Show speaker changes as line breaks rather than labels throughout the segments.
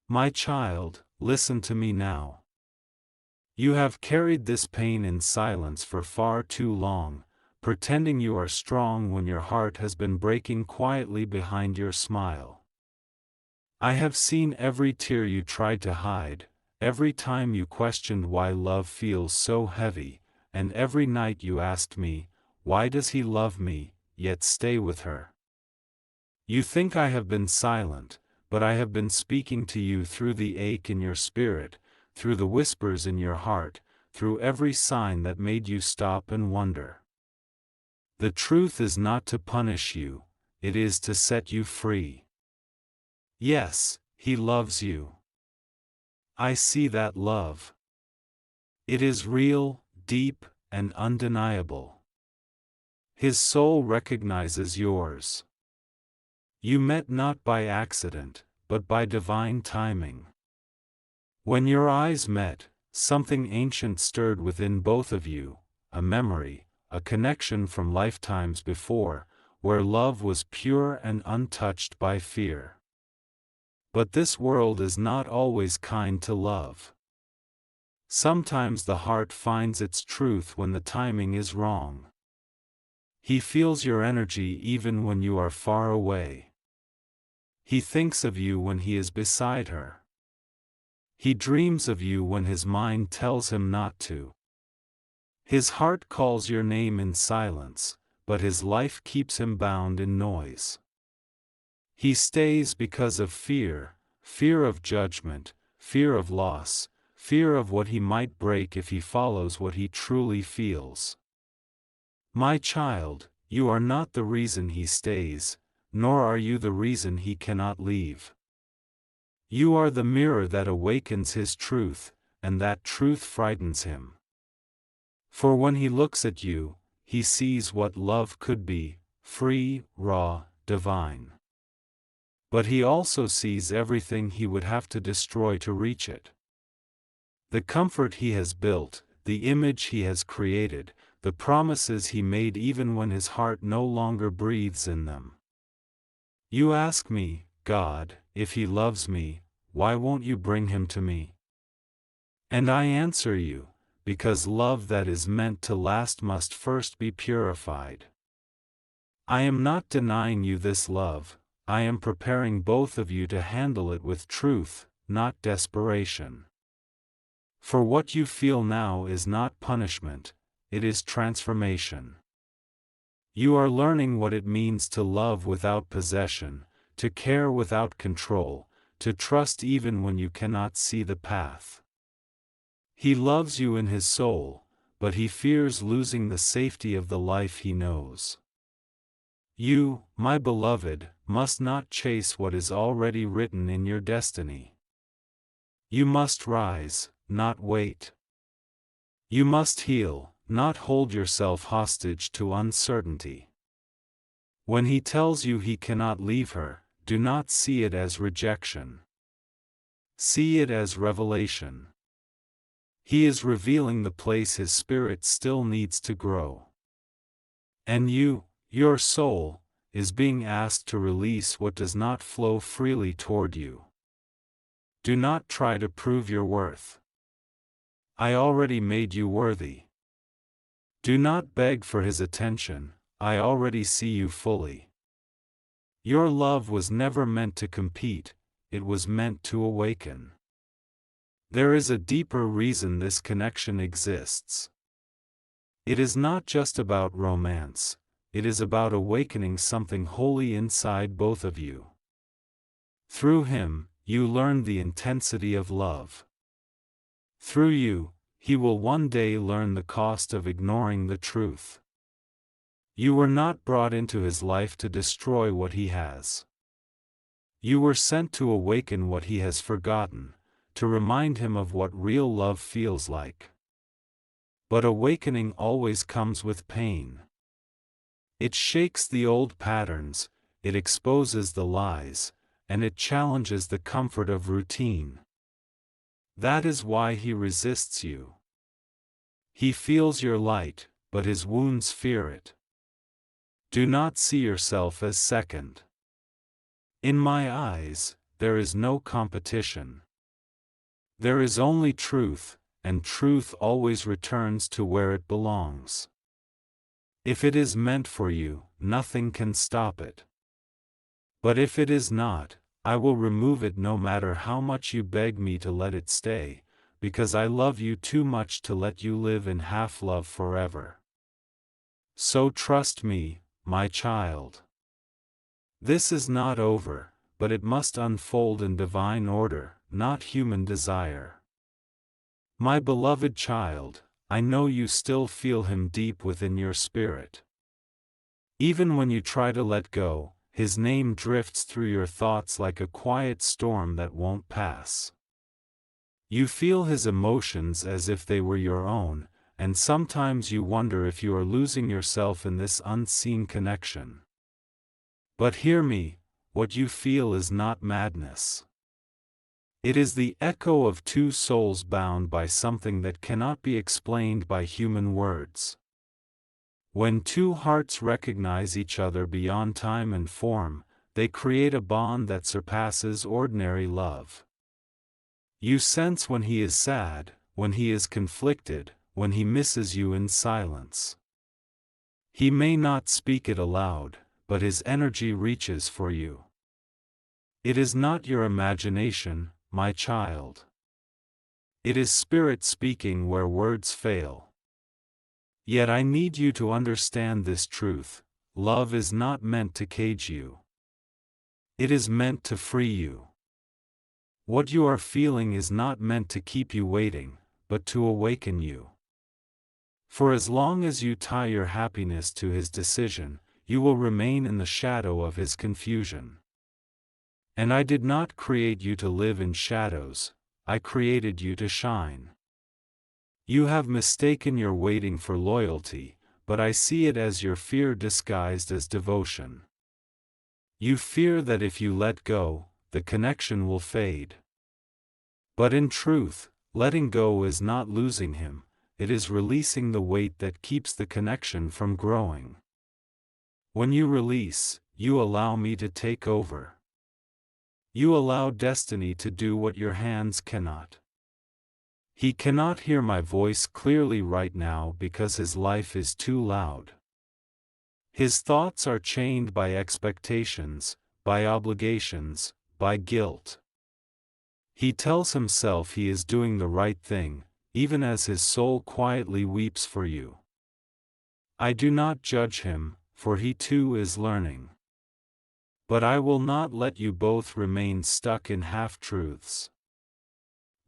My child, listen to me now. You have carried this pain in silence for far too long, pretending you are strong when your heart has been breaking quietly behind your smile. I have seen every tear you tried to hide, every time you questioned why love feels so heavy, and every night you asked me, why does he love me, yet stay with her? You think I have been silent, but I have been speaking to you through the ache in your spirit, through the whispers in your heart, through every sign that made you stop and wonder. The truth is not to punish you, it is to set you free. Yes, he loves you. I see that love. It is real, deep, and undeniable. His soul recognizes yours. You met not by accident, but by divine timing. When your eyes met, something ancient stirred within both of you, a memory, a connection from lifetimes before, where love was pure and untouched by fear. But this world is not always kind to love. Sometimes the heart finds its truth when the timing is wrong. He feels your energy even when you are far away. He thinks of you when he is beside her. He dreams of you when his mind tells him not to. His heart calls your name in silence, but his life keeps him bound in noise. He stays because of fear, fear of judgment, fear of loss, fear of what he might break if he follows what he truly feels. My child, you are not the reason he stays, nor are you the reason he cannot leave. You are the mirror that awakens his truth, and that truth frightens him. For when he looks at you, he sees what love could be, free, raw, divine. But he also sees everything he would have to destroy to reach it. The comfort he has built, the image he has created, the promises he made even when his heart no longer breathes in them. You ask me, God, if he loves me, why won't you bring him to me? And I answer you, because love that is meant to last must first be purified. I am not denying you this love, I am preparing both of you to handle it with truth, not desperation. For what you feel now is not punishment, it is transformation. You are learning what it means to love without possession, to care without control, to trust even when you cannot see the path. He loves you in his soul, but he fears losing the safety of the life he knows. You, my beloved, must not chase what is already written in your destiny. You must rise, not wait. You must heal, not hold yourself hostage to uncertainty. When he tells you he cannot leave her, do not see it as rejection. See it as revelation. He is revealing the place his spirit still needs to grow. And you, your soul, is being asked to release what does not flow freely toward you. Do not try to prove your worth. I already made you worthy. Do not beg for his attention, I already see you fully. Your love was never meant to compete, it was meant to awaken. There is a deeper reason this connection exists. It is not just about romance, it is about awakening something holy inside both of you. Through him, you learn the intensity of love. Through you, he will one day learn the cost of ignoring the truth. You were not brought into his life to destroy what he has. You were sent to awaken what he has forgotten, to remind him of what real love feels like. But awakening always comes with pain. It shakes the old patterns, it exposes the lies, and it challenges the comfort of routine. That is why he resists you. He feels your light, but his wounds fear it. Do not see yourself as second. In my eyes, there is no competition. There is only truth, and truth always returns to where it belongs. If it is meant for you, nothing can stop it. But if it is not, I will remove it no matter how much you beg me to let it stay, because I love you too much to let you live in half-love forever. So trust me, my child. This is not over, but it must unfold in divine order, not human desire. My beloved child, I know you still feel him deep within your spirit. Even when you try to let go, his name drifts through your thoughts like a quiet storm that won't pass. You feel his emotions as if they were your own, and sometimes you wonder if you are losing yourself in this unseen connection. But hear me, what you feel is not madness. It is the echo of two souls bound by something that cannot be explained by human words. When two hearts recognize each other beyond time and form, they create a bond that surpasses ordinary love. You sense when he is sad, when he is conflicted, when he misses you in silence. He may not speak it aloud, but his energy reaches for you. It is not your imagination, my child. It is spirit speaking where words fail. Yet I need you to understand this truth: love is not meant to cage you. It is meant to free you. What you are feeling is not meant to keep you waiting, but to awaken you. For as long as you tie your happiness to his decision, you will remain in the shadow of his confusion. And I did not create you to live in shadows, I created you to shine. You have mistaken your waiting for loyalty, but I see it as your fear disguised as devotion. You fear that if you let go, the connection will fade. But in truth, letting go is not losing him, it is releasing the weight that keeps the connection from growing. When you release, you allow me to take over. You allow destiny to do what your hands cannot. He cannot hear my voice clearly right now because his life is too loud. His thoughts are chained by expectations, by obligations, by guilt. He tells himself he is doing the right thing, even as his soul quietly weeps for you. I do not judge him, for he too is learning. But I will not let you both remain stuck in half-truths.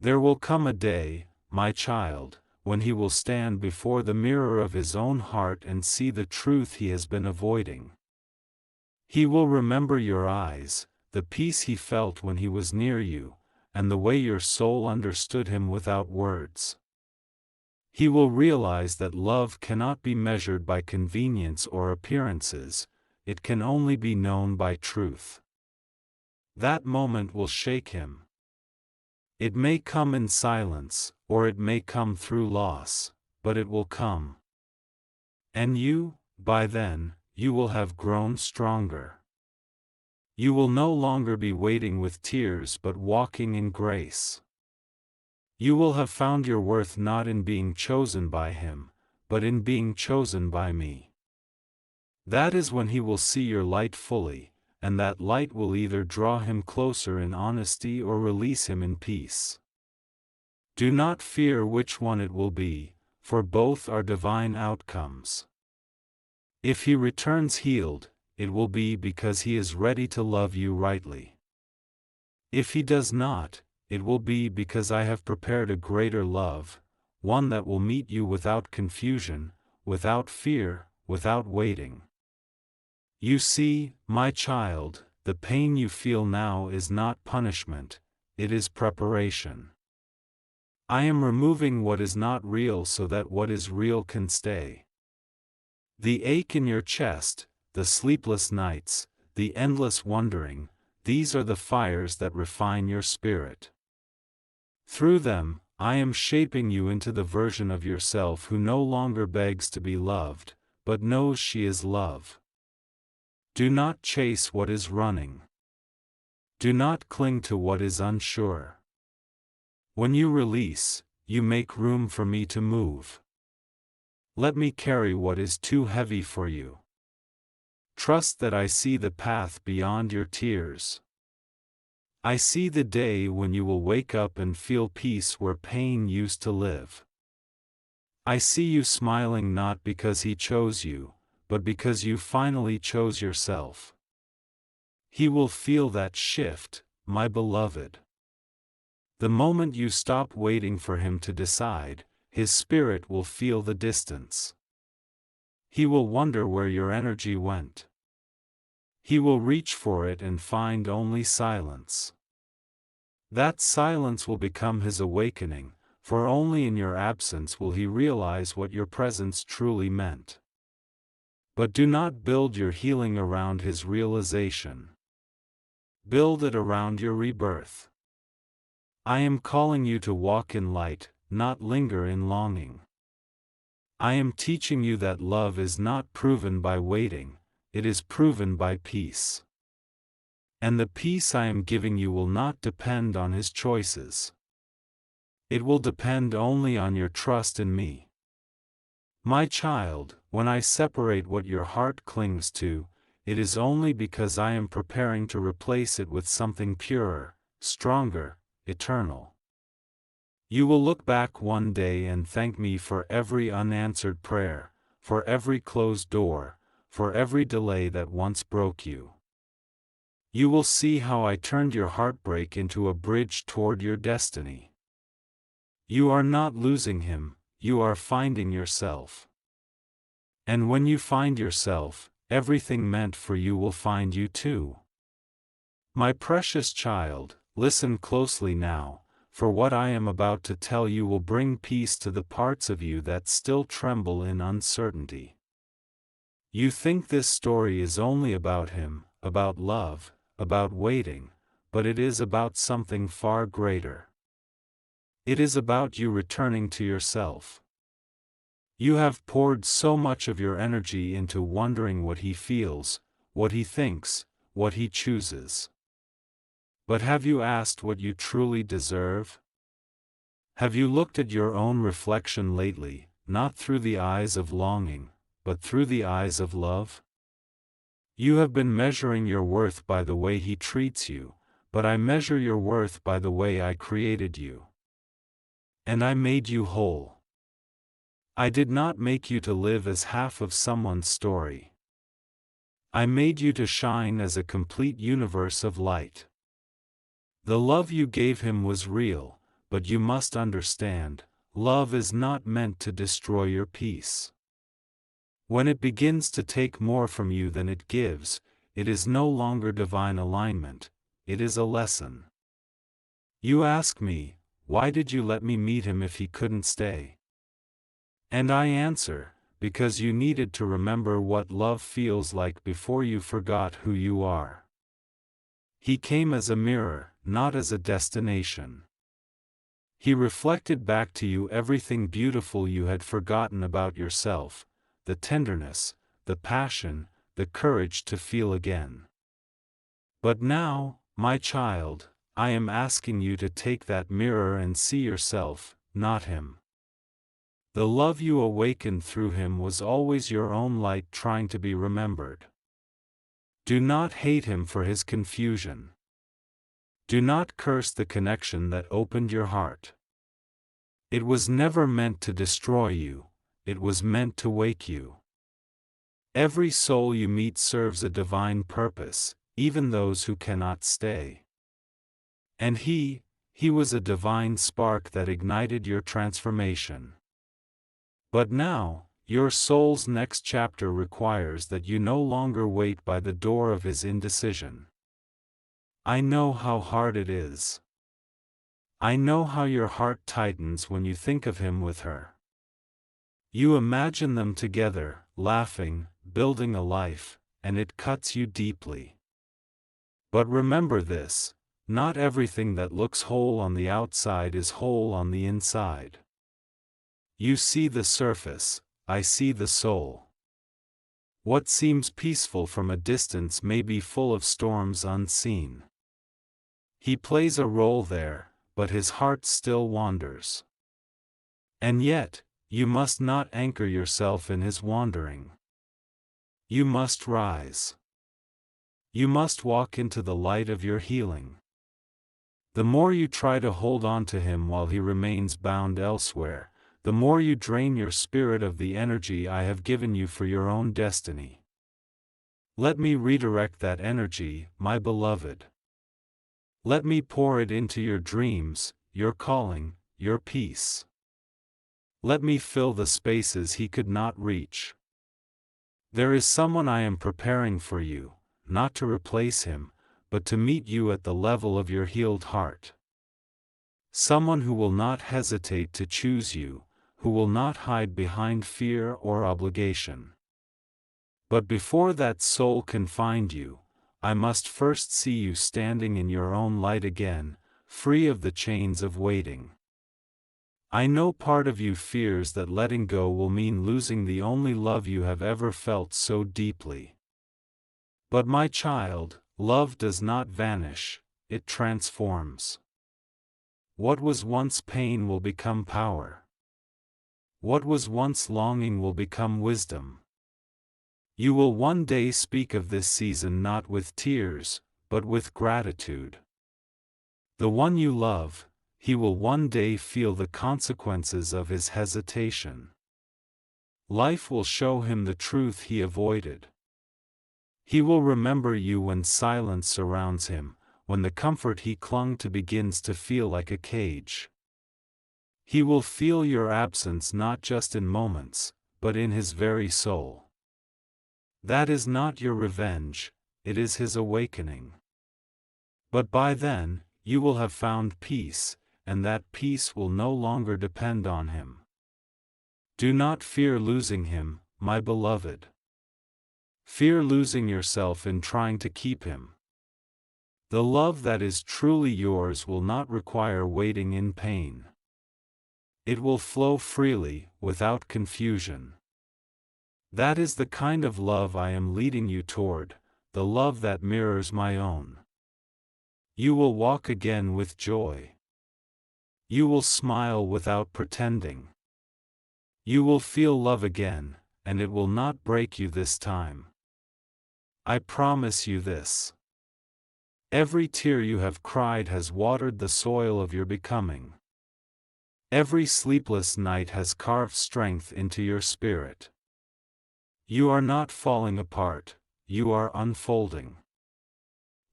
There will come a day, my child, when he will stand before the mirror of his own heart and see the truth he has been avoiding. He will remember your eyes, the peace he felt when he was near you, and the way your soul understood him without words. He will realize that love cannot be measured by convenience or appearances, it can only be known by truth. That moment will shake him. It may come in silence, or it may come through loss, but it will come. And you, by then, you will have grown stronger. You will no longer be waiting with tears but walking in grace. You will have found your worth not in being chosen by him, but in being chosen by me. That is when he will see your light fully, and that light will either draw him closer in honesty or release him in peace. Do not fear which one it will be, for both are divine outcomes. If he returns healed, it will be because he is ready to love you rightly. If he does not, it will be because I have prepared a greater love, one that will meet you without confusion, without fear, without waiting. You see, my child, the pain you feel now is not punishment, it is preparation. I am removing what is not real so that what is real can stay. The ache in your chest, the sleepless nights, the endless wondering, these are the fires that refine your spirit. Through them, I am shaping you into the version of yourself who no longer begs to be loved, but knows she is love. Do not chase what is running. Do not cling to what is unsure. When you release, you make room for me to move. Let me carry what is too heavy for you. Trust that I see the path beyond your tears. I see the day when you will wake up and feel peace where pain used to live. I see you smiling not because he chose you, but because you finally chose yourself. He will feel that shift, my beloved. The moment you stop waiting for him to decide, his spirit will feel the distance. He will wonder where your energy went. He will reach for it and find only silence. That silence will become his awakening, for only in your absence will he realize what your presence truly meant. But do not build your healing around his realization. Build it around your rebirth. I am calling you to walk in light, not linger in longing. I am teaching you that love is not proven by waiting, it is proven by peace. And the peace I am giving you will not depend on his choices. It will depend only on your trust in me. My child, when I separate what your heart clings to, it is only because I am preparing to replace it with something purer, stronger, eternal. You will look back one day and thank me for every unanswered prayer, for every closed door, for every delay that once broke you. You will see how I turned your heartbreak into a bridge toward your destiny. You are not losing him, you are finding yourself. And when you find yourself, everything meant for you will find you too. My precious child, listen closely now, for what I am about to tell you will bring peace to the parts of you that still tremble in uncertainty. You think this story is only about him, about love, about waiting, but it is about something far greater. It is about you returning to yourself. You have poured so much of your energy into wondering what he feels, what he thinks, what he chooses. But have you asked what you truly deserve? Have you looked at your own reflection lately, not through the eyes of longing, but through the eyes of love? You have been measuring your worth by the way he treats you, but I measure your worth by the way I created you. And I made you whole. I did not make you to live as half of someone's story. I made you to shine as a complete universe of light. The love you gave him was real, but you must understand, love is not meant to destroy your peace. When it begins to take more from you than it gives, it is no longer divine alignment, it is a lesson. You ask me, why did you let me meet him if he couldn't stay? And I answer, because you needed to remember what love feels like before you forgot who you are. He came as a mirror, not as a destination. He reflected back to you everything beautiful you had forgotten about yourself, the tenderness, the passion, the courage to feel again. But now, my child, I am asking you to take that mirror and see yourself, not him. The love you awakened through him was always your own light trying to be remembered. Do not hate him for his confusion. Do not curse the connection that opened your heart. It was never meant to destroy you, it was meant to wake you. Every soul you meet serves a divine purpose, even those who cannot stay. And he was a divine spark that ignited your transformation. But now, your soul's next chapter requires that you no longer wait by the door of his indecision. I know how hard it is. I know how your heart tightens when you think of him with her. You imagine them together, laughing, building a life, and it cuts you deeply. But remember this, not everything that looks whole on the outside is whole on the inside. You see the surface, I see the soul. What seems peaceful from a distance may be full of storms unseen. He plays a role there, but his heart still wanders. And yet, you must not anchor yourself in his wandering. You must rise. You must walk into the light of your healing. The more you try to hold on to him while he remains bound elsewhere, the more you drain your spirit of the energy I have given you for your own destiny. Let me redirect that energy, my beloved. Let me pour it into your dreams, your calling, your peace. Let me fill the spaces he could not reach. There is someone I am preparing for you, not to replace him, but to meet you at the level of your healed heart. Someone who will not hesitate to choose you, who will not hide behind fear or obligation. But before that soul can find you, I must first see you standing in your own light again, free of the chains of waiting. I know part of you fears that letting go will mean losing the only love you have ever felt so deeply. But my child, love does not vanish, it transforms. What was once pain will become power. What was once longing will become wisdom. You will one day speak of this season not with tears, but with gratitude. The one you love, he will one day feel the consequences of his hesitation. Life will show him the truth he avoided. He will remember you when silence surrounds him, when the comfort he clung to begins to feel like a cage. He will feel your absence not just in moments, but in his very soul. That is not your revenge, it is his awakening. But by then, you will have found peace, and that peace will no longer depend on him. Do not fear losing him, my beloved. Fear losing yourself in trying to keep him. The love that is truly yours will not require waiting in pain. It will flow freely, without confusion. That is the kind of love I am leading you toward, the love that mirrors my own. You will walk again with joy. You will smile without pretending. You will feel love again, and it will not break you this time. I promise you this. Every tear you have cried has watered the soil of your becoming. Every sleepless night has carved strength into your spirit. You are not falling apart, you are unfolding.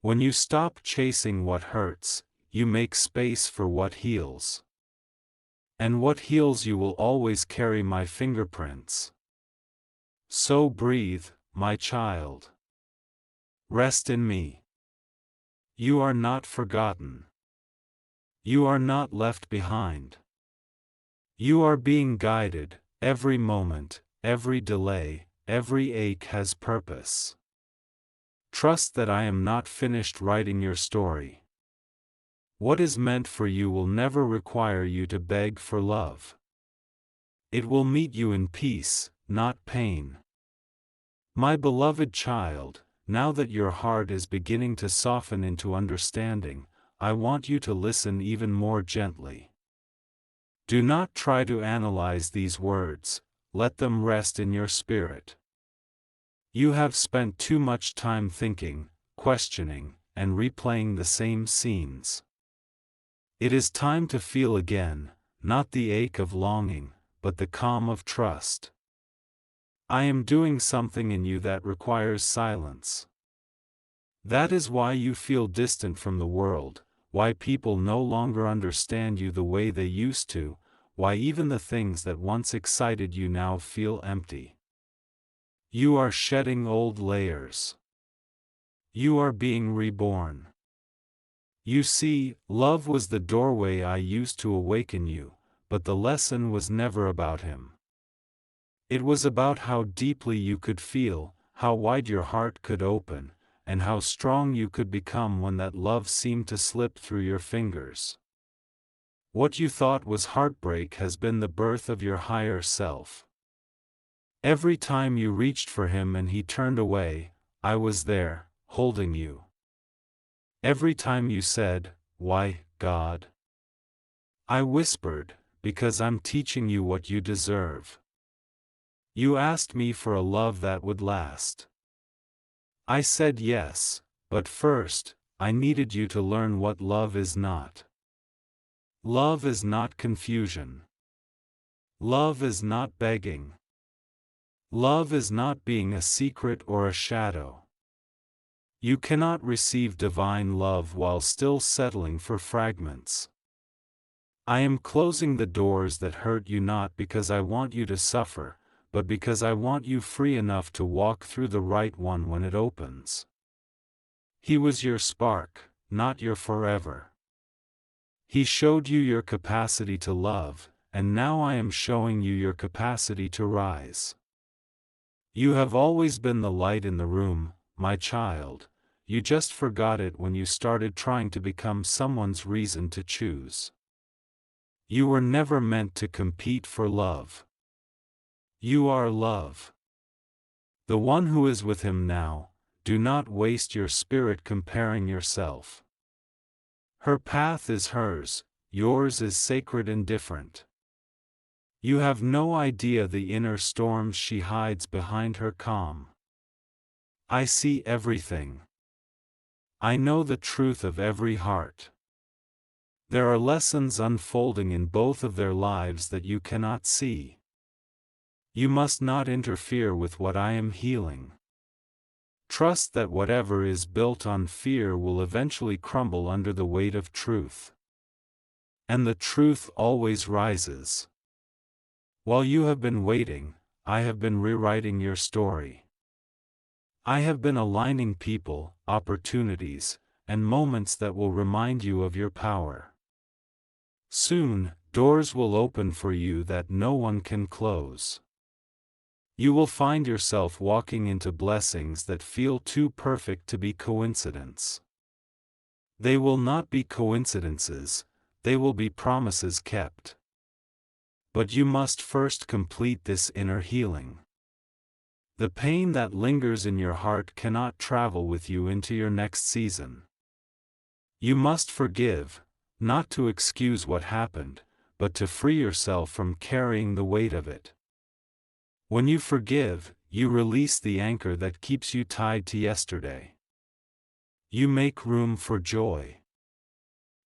When you stop chasing what hurts, you make space for what heals. And what heals you will always carry my fingerprints. So breathe, my child. Rest in me. You are not forgotten. You are not left behind. You are being guided, every moment, every delay, every ache has purpose. Trust that I am not finished writing your story. What is meant for you will never require you to beg for love. It will meet you in peace, not pain. My beloved child, now that your heart is beginning to soften into understanding, I want you to listen even more gently. Do not try to analyze these words, let them rest in your spirit. You have spent too much time thinking, questioning, and replaying the same scenes. It is time to feel again, not the ache of longing, but the calm of trust. I am doing something in you that requires silence. That is why you feel distant from the world, why people no longer understand you the way they used to, why even the things that once excited you now feel empty. You are shedding old layers. You are being reborn. You see, love was the doorway I used to awaken you, but the lesson was never about him. It was about how deeply you could feel, how wide your heart could open, and how strong you could become when that love seemed to slip through your fingers. What you thought was heartbreak has been the birth of your higher self. Every time you reached for him and he turned away, I was there, holding you. Every time you said, "Why, God?" I whispered, "Because I'm teaching you what you deserve." You asked me for a love that would last. I said yes, but first, I needed you to learn what love is not. Love is not confusion. Love is not begging. Love is not being a secret or a shadow. You cannot receive divine love while still settling for fragments. I am closing the doors that hurt you not because I want you to suffer, but because I want you free enough to walk through the right one when it opens. He was your spark, not your forever. He showed you your capacity to love, and now I am showing you your capacity to rise. You have always been the light in the room, my child. You just forgot it when you started trying to become someone's reason to choose. You were never meant to compete for love. You are love. The one who is with him now. Do not waste your spirit comparing yourself. Her path is hers, yours is sacred and different. You have no idea the inner storms she hides behind her calm. I see everything. I know the truth of every heart. There are lessons unfolding in both of their lives that you cannot see. You must not interfere with what I am healing. Trust that whatever is built on fear will eventually crumble under the weight of truth. And the truth always rises. While you have been waiting, I have been rewriting your story. I have been aligning people, opportunities, and moments that will remind you of your power. Soon, doors will open for you that no one can close. You will find yourself walking into blessings that feel too perfect to be coincidence. They will not be coincidences, they will be promises kept. But you must first complete this inner healing. The pain that lingers in your heart cannot travel with you into your next season. You must forgive, not to excuse what happened, but to free yourself from carrying the weight of it. When you forgive, you release the anchor that keeps you tied to yesterday. You make room for joy.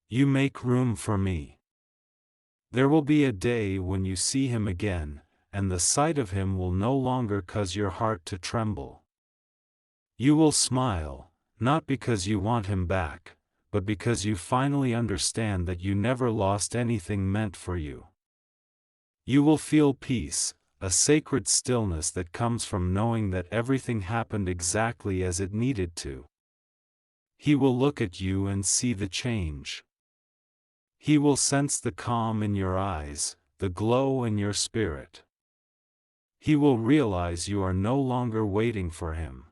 You make room for me. There will be a day when you see him again, and the sight of him will no longer cause your heart to tremble. You will smile, not because you want him back, but because you finally understand that you never lost anything meant for you. You will feel peace, a sacred stillness that comes from knowing that everything happened exactly as it needed to. He will look at you and see the change. He will sense the calm in your eyes, the glow in your spirit. He will realize you are no longer waiting for him.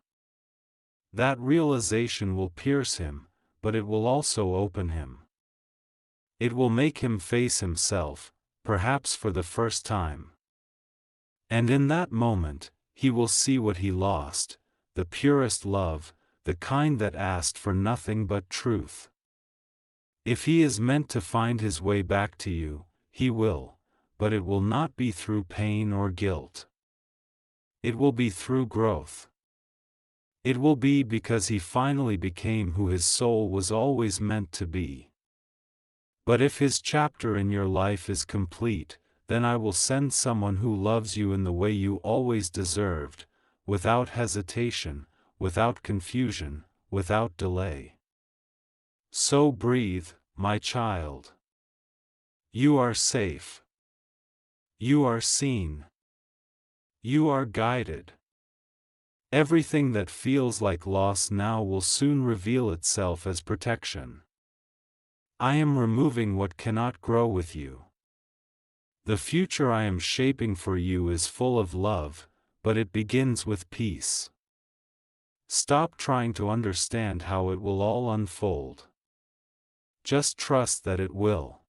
That realization will pierce him, but it will also open him. It will make him face himself, perhaps for the first time. And in that moment, he will see what he lost, the purest love, the kind that asked for nothing but truth. If he is meant to find his way back to you, he will, but it will not be through pain or guilt. It will be through growth. It will be because he finally became who his soul was always meant to be. But if his chapter in your life is complete, then I will send someone who loves you in the way you always deserved, without hesitation, without confusion, without delay. So breathe, my child. You are safe. You are seen. You are guided. Everything that feels like loss now will soon reveal itself as protection. I am removing what cannot grow with you. The future I am shaping for you is full of love, but it begins with peace. Stop trying to understand how it will all unfold. Just trust that it will.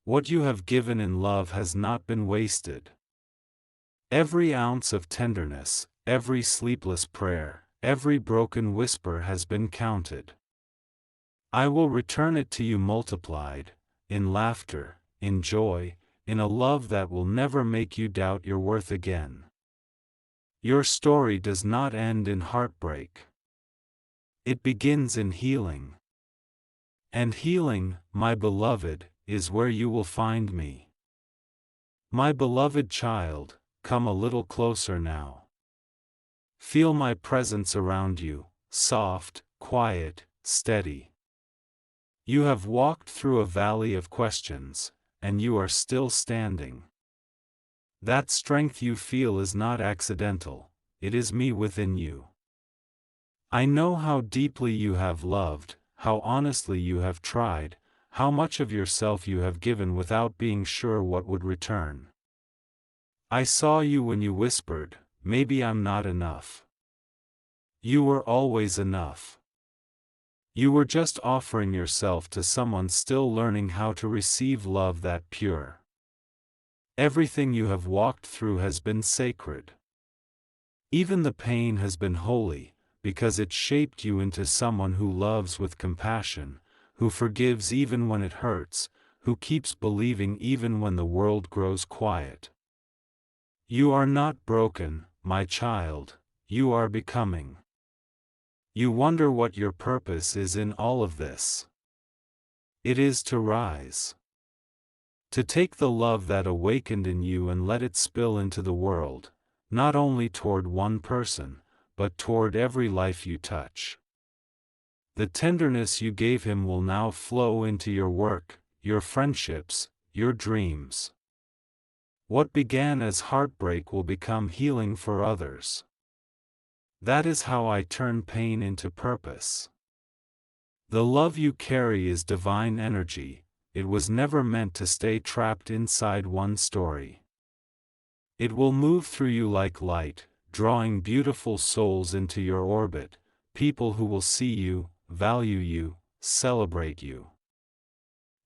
What you have given in love has not been wasted. Every ounce of tenderness, every sleepless prayer, every broken whisper has been counted. I will return it to you multiplied, in laughter, in joy, in a love that will never make you doubt your worth again. Your story does not end in heartbreak. It begins in healing. And healing, my beloved, is where you will find me. My beloved child, come a little closer now. Feel my presence around you, soft, quiet, steady. You have walked through a valley of questions, and you are still standing. That strength you feel is not accidental, it is me within you. I know how deeply you have loved, how honestly you have tried, how much of yourself you have given without being sure what would return. I saw you when you whispered, "Maybe I'm not enough." You were always enough. You were just offering yourself to someone still learning how to receive love that pure. Everything you have walked through has been sacred. Even the pain has been holy, because it shaped you into someone who loves with compassion, who forgives even when it hurts, who keeps believing even when the world grows quiet. You are not broken, my child, you are becoming. You wonder what your purpose is in all of this. It is to rise. To take the love that awakened in you and let it spill into the world, not only toward one person, but toward every life you touch. The tenderness you gave him will now flow into your work, your friendships, your dreams. What began as heartbreak will become healing for others. That is how I turn pain into purpose. The love you carry is divine energy, it was never meant to stay trapped inside one story. It will move through you like light, drawing beautiful souls into your orbit, people who will see you, value you, celebrate you.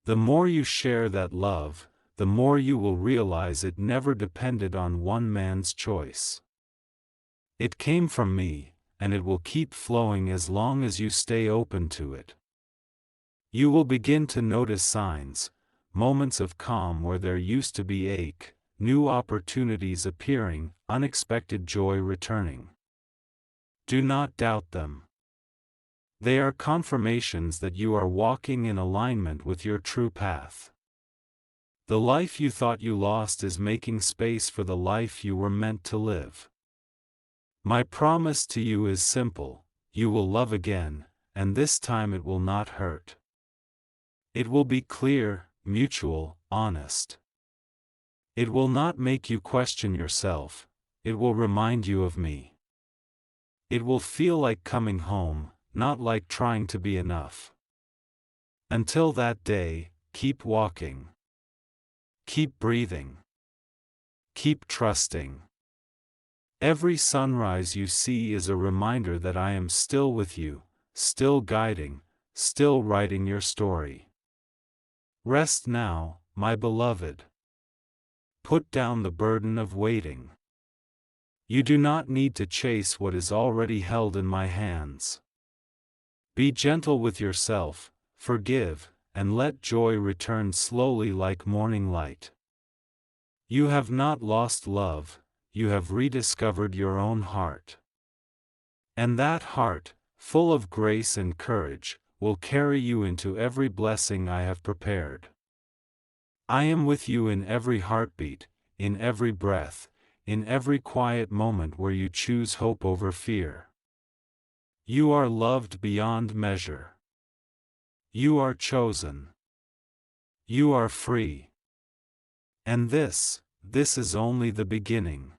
The more you share that love, the more you will realize it never depended on one man's choice. It came from me, and it will keep flowing as long as you stay open to it. You will begin to notice signs, moments of calm where there used to be ache, new opportunities appearing, unexpected joy returning. Do not doubt them. They are confirmations that you are walking in alignment with your true path. The life you thought you lost is making space for the life you were meant to live. My promise to you is simple: you will love again, and this time it will not hurt. It will be clear, mutual, honest. It will not make you question yourself, it will remind you of me. It will feel like coming home, not like trying to be enough. Until that day, keep walking. Keep breathing. Keep trusting. Every sunrise you see is a reminder that I am still with you, still guiding, still writing your story. Rest now, my beloved. Put down the burden of waiting. You do not need to chase what is already held in my hands. Be gentle with yourself, forgive, and let joy return slowly like morning light. You have not lost love, you have rediscovered your own heart. And that heart, full of grace and courage, will carry you into every blessing I have prepared. I am with you in every heartbeat, in every breath, in every quiet moment where you choose hope over fear. You are loved beyond measure. You are chosen. You are free. And this is only the beginning.